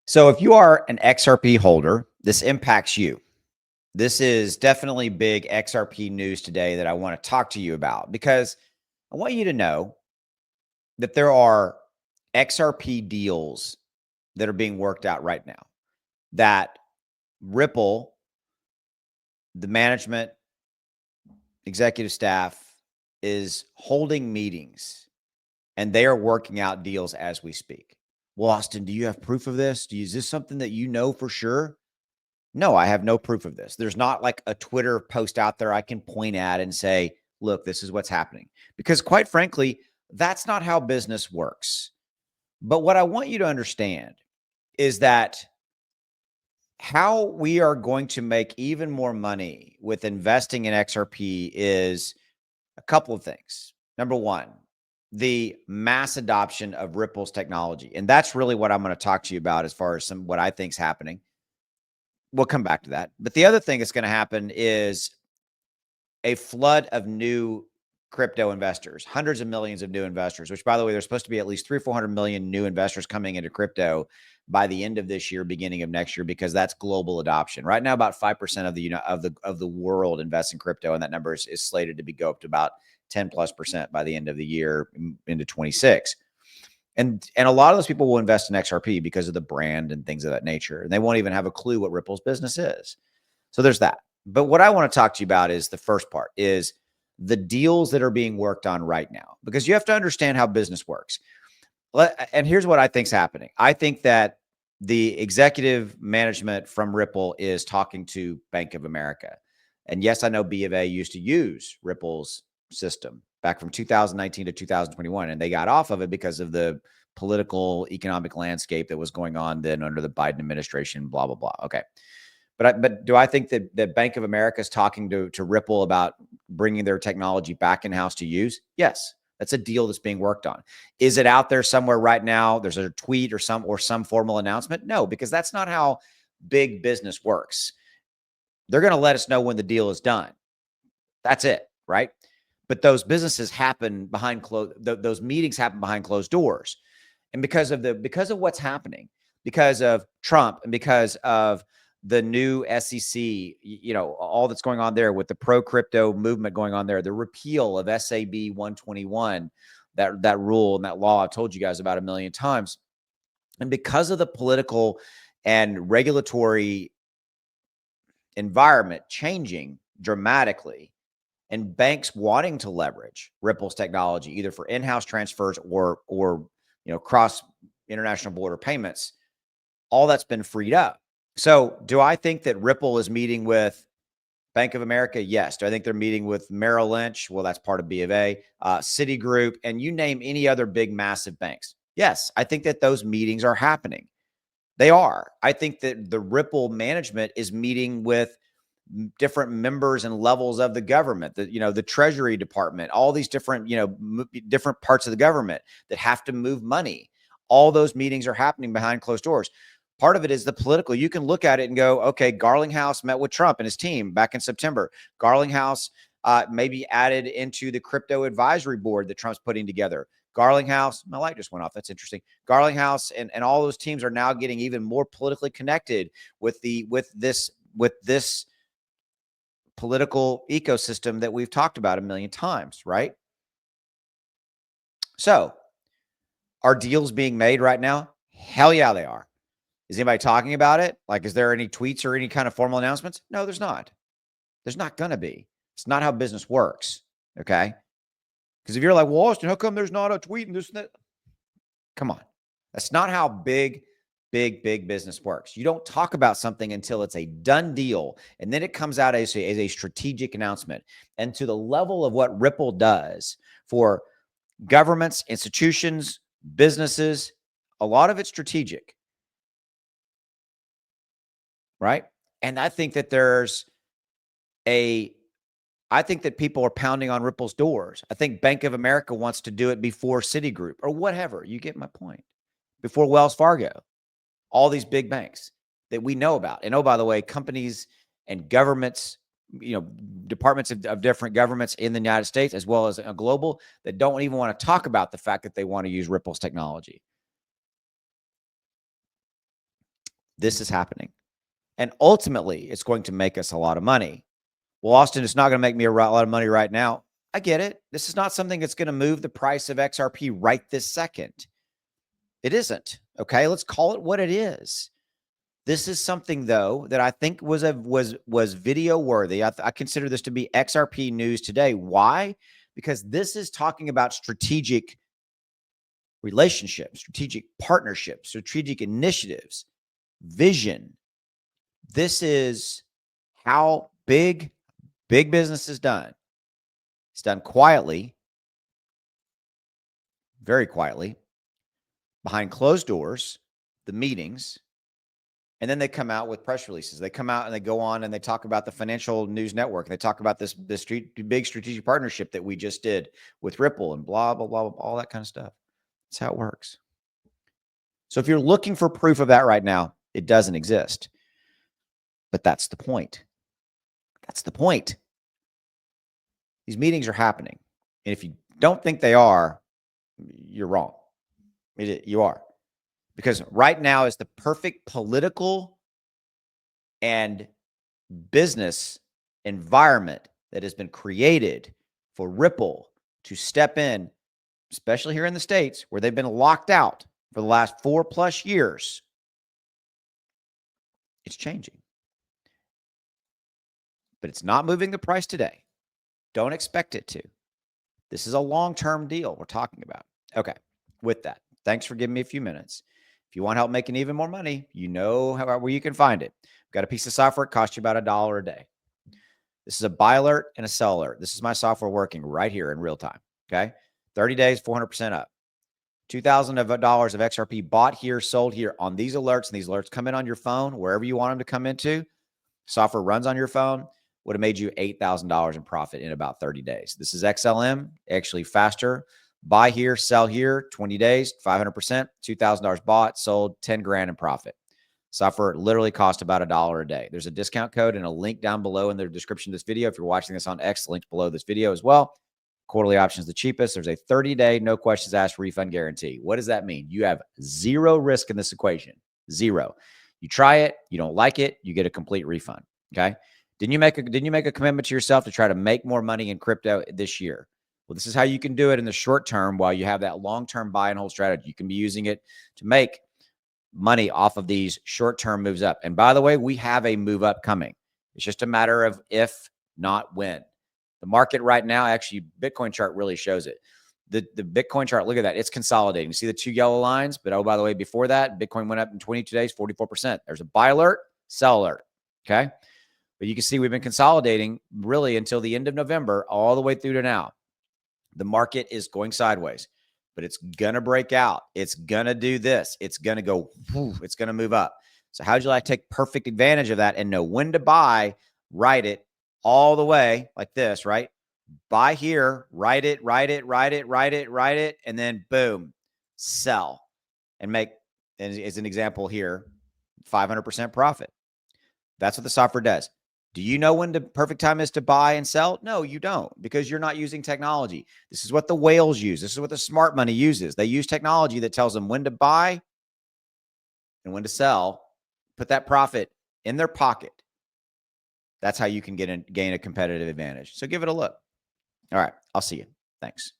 So if you are an XRP holder, this impacts you. This is definitely big XRP news today that I want to talk to you about because I want you to know that there are XRP deals that are being worked out right now that Ripple, the management, executive staff is holding meetings and they are working out deals as we speak. Well, Austin, do you have proof of this? Is this something that you know for sure? No, I have no proof of this. There's not like a Twitter post out there I can point at and say, look, this is what's happening. Because quite frankly, that's not how business works. But what I want you to understand is that how we are going to make even more money with investing in XRP is a couple of things. Number one, the mass adoption of Ripple's technology. And that's really what I'm going to talk to you about as far as what I think is happening. We'll come back to that. But the other thing that's going to happen is a flood of new crypto investors, hundreds of millions of new investors, which by the way, there's supposed to be at least 400 million new investors coming into crypto by the end of this year, beginning of next year, because that's global adoption. Right now, about 5% of the world invests in crypto, and that number is slated to go up to about 10+% by the end of the year into 26. And a lot of those people will invest in XRP because of the brand and things of that nature. And they won't even have a clue what Ripple's business is. So there's that. But what I want to talk to you about is the first part is the deals that are being worked on right now, because you have to understand how business works. And here's what I think is happening. I think that the executive management from Ripple is talking to Bank of America. And yes, I know B of A used to use Ripple's system back from 2019 to 2021, and they got off of it because of the political economic landscape that was going on then under the Biden administration, blah, blah, blah. Okay. But do I think that Bank of America is talking to Ripple about bringing their technology back in-house to use? Yes. That's a deal that's being worked on. Is it out there somewhere right now? There's a tweet or some formal announcement? No, because that's not how big business works. They're going to let us know when the deal is done. That's it, right? But those businesses happen behind those meetings happen behind closed doors. And because of what's happening, because of Trump and because of the new SEC, all that's going on there with the pro crypto movement going on there, the repeal of SAB 121, that rule and that law I've told you guys about a million times. And because of the political and regulatory environment changing dramatically, and banks wanting to leverage Ripple's technology either for in-house transfers or cross international border payments, all that's been freed up. So do I think that Ripple is meeting with Bank of America? Yes. Do I think they're meeting with Merrill Lynch? Well, that's part of B of A, Citigroup, and you name any other big, massive banks. Yes, I think that those meetings are happening. They are. I think that the Ripple management is meeting with different members and levels of the government, the Treasury Department, all these different, different parts of the government that have to move money. All those meetings are happening behind closed doors. Part of it is the political. You can look at it and go, okay, Garlinghouse met with Trump and his team back in September. Garlinghouse maybe added into the crypto advisory board that Trump's putting together. Garlinghouse, my light just went off. That's interesting. Garlinghouse and all those teams are now getting even more politically connected with this political ecosystem that we've talked about a million times, right? So, are deals being made right now? Hell yeah, they are. Is anybody talking about it? Like, is there any tweets or any kind of formal announcements? No, there's not. There's not going to be. It's not how business works. Okay. Because if you're like, well, Austin, how come there's not a tweet and this and that? Come on. That's not how big business works. You don't talk about something until it's a done deal. And then it comes out as a strategic announcement. And to the level of what Ripple does for governments, institutions, businesses, a lot of it's strategic. Right. And I think that I think that people are pounding on Ripple's doors. I think Bank of America wants to do it before Citigroup or whatever. You get my point. Before Wells Fargo, all these big banks that we know about. And oh, by the way, companies and governments, departments of different governments in the United States, as well as a global, that don't even want to talk about the fact that they want to use Ripple's technology. This is happening. And ultimately, it's going to make us a lot of money. Well, Austin, it's not going to make me a lot of money right now. I get it. This is not something that's going to move the price of XRP right this second. It isn't. Okay, let's call it what it is. This is something, though, that I think was video worthy. I consider this to be XRP news today. Why? Because this is talking about strategic relationships, strategic partnerships, strategic initiatives, vision. This is how big business is done. It's done quietly, very quietly, behind closed doors, the meetings, and then they come out with press releases. They come out and they go on and they talk about the Financial News Network. They talk about this big strategic partnership that we just did with Ripple and blah, blah, blah, blah, all that kind of stuff. That's how it works. So if you're looking for proof of that right now, it doesn't exist. But that's the point. That's the point. These meetings are happening. And if you don't think they are, you're wrong. You are. Because right now is the perfect political and business environment that has been created for Ripple to step in, especially here in the States, where they've been locked out for the last 4+ years. It's changing. But it's not moving the price today. Don't expect it to. This is a long-term deal we're talking about. Okay, with that, thanks for giving me a few minutes. If you want help making even more money, you know where you can find it. I've got a piece of software, it costs you about $1 a day. This is a buy alert and a sell alert. This is my software working right here in real time. Okay, 30 days, 400% up. $2,000 of XRP bought here, sold here on these alerts, and these alerts come in on your phone, wherever you want them to come into. Software runs on your phone. Would have made you $8,000 in profit in about 30 days. This is XLM, actually faster. Buy here, sell here, 20 days, 500%, $2,000 bought, sold, 10 grand in profit. Software literally cost about $1 a day. There's a discount code and a link down below in the description of this video. If you're watching this on X, link below this video as well. Quarterly option is the cheapest. There's a 30-day, no questions asked refund guarantee. What does that mean? You have zero risk in this equation. Zero. You try it, you don't like it, you get a complete refund. Okay. Didn't you make a commitment to yourself to try to make more money in crypto this year? Well, this is how you can do it in the short term while you have that long-term buy and hold strategy. You can be using it to make money off of these short-term moves up. And by the way, we have a move up coming. It's just a matter of if, not when. The market right now, actually, Bitcoin chart really shows it. The Bitcoin chart, look at that. It's consolidating. You see the two yellow lines? But oh, by the way, before that, Bitcoin went up in 22 days, 44%. There's a buy alert, sell alert. Okay. But you can see we've been consolidating really until the end of November, all the way through to now. The market is going sideways, but it's going to break out. It's going to do this. It's going to go, it's going to move up. So how'd you like to take perfect advantage of that and know when to buy, write it all the way like this, right? Buy here, write it, and then boom, sell and make, as an example here, 500% profit. That's what the software does. Do you know when the perfect time is to buy and sell? No, you don't, because you're not using technology. This is what the whales use. This is what the smart money uses. They use technology that tells them when to buy and when to sell, put that profit in their pocket. That's how you can gain a competitive advantage. So give it a look. All right, I'll see you. Thanks.